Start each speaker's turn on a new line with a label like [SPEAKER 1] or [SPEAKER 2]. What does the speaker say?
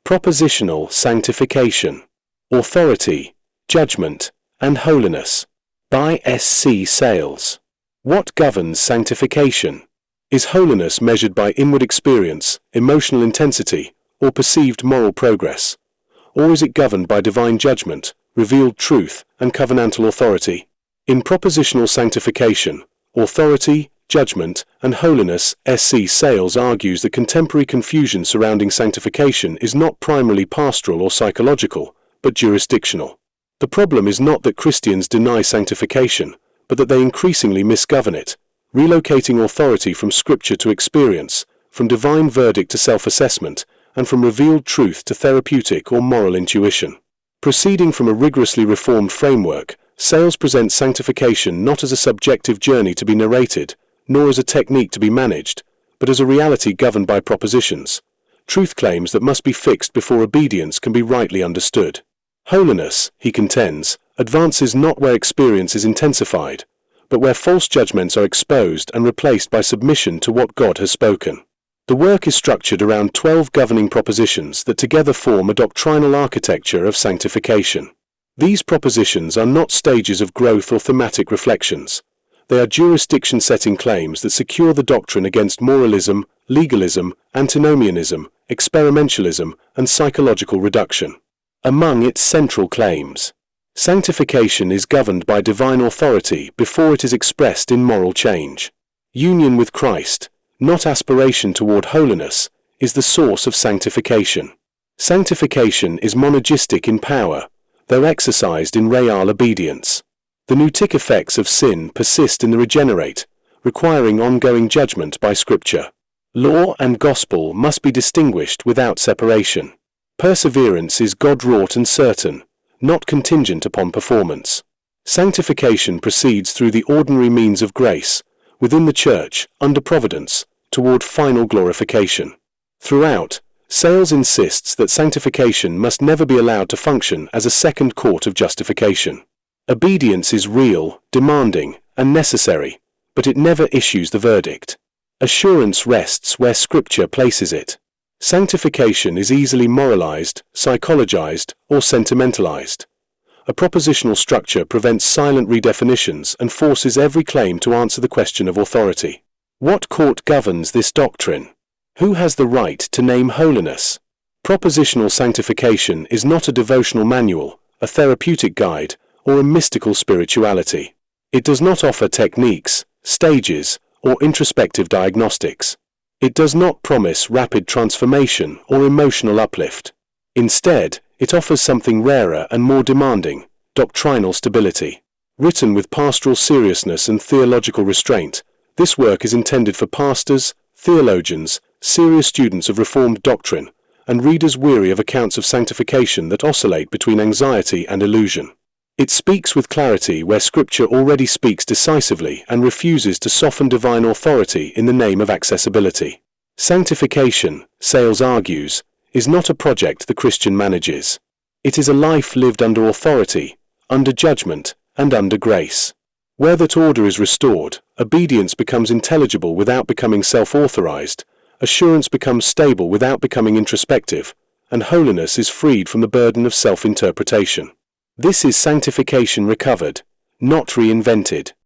[SPEAKER 1] Propositional Sanctification, Authority, Judgment, and Holiness, by S C SAYLES. What governs sanctification? Is holiness measured by inward experience, emotional intensity, or perceived moral progress? Or is it governed by divine judgment, revealed truth, and covenantal authority? In Propositional Sanctification, Authority, Judgment, and Holiness, S C SAYLES argues that contemporary confusion surrounding sanctification is not primarily pastoral or psychological, but jurisdictional. The problem is not that Christians deny sanctification, but that they increasingly misgovern it, relocating authority from Scripture to experience, from divine verdict to self-assessment, and from revealed truth to therapeutic or moral intuition. Proceeding from a rigorously reformed framework, SAYLES presents sanctification not as a subjective journey to be narrated, nor as a technique to be managed, but as a reality governed by propositions, truth claims that must be fixed before obedience can be rightly understood. Holiness, he contends, advances not where experience is intensified, but where false judgments are exposed and replaced by submission to what God has spoken. The work is structured around 12 governing propositions that together form a doctrinal architecture of sanctification. These propositions are not stages of growth or thematic reflections. They are jurisdiction-setting claims that secure the doctrine against moralism, legalism, antinomianism, experimentalism, and psychological reduction. Among its central claims, sanctification is governed by divine authority before it is expressed in moral change. Union with Christ, not aspiration toward holiness, is the source of sanctification. Sanctification is monergistic in power, though exercised in real obedience. The neutic effects of sin persist in the regenerate, requiring ongoing judgment by Scripture. Law and gospel must be distinguished without separation. Perseverance is God-wrought and certain, not contingent upon performance. Sanctification proceeds through the ordinary means of grace, within the Church, under providence, toward final glorification. Throughout, SAYLES insists that sanctification must never be allowed to function as a second court of justification. Obedience is real, demanding, and necessary, but it never issues the verdict. Assurance rests where Scripture places it. Sanctification is easily moralized, psychologized, or sentimentalized. A propositional structure prevents silent redefinitions and forces every claim to answer the question of authority. What court governs this doctrine? Who has the right to name holiness? Propositional sanctification is not a devotional manual, a therapeutic guide, or a mystical spirituality. It does not offer techniques, stages, or introspective diagnostics. It does not promise rapid transformation or emotional uplift. Instead, it offers something rarer and more demanding, doctrinal stability. Written with pastoral seriousness and theological restraint, this work is intended for pastors, theologians, serious students of Reformed doctrine, and readers weary of accounts of sanctification that oscillate between anxiety and illusion. It speaks with clarity where Scripture already speaks decisively and refuses to soften divine authority in the name of accessibility. Sanctification, SAYLES argues, is not a project the Christian manages. It is a life lived under authority, under judgment, and under grace. Where that order is restored, obedience becomes intelligible without becoming self-authorized, assurance becomes stable without becoming introspective, and holiness is freed from the burden of self-interpretation. This is sanctification recovered, not reinvented.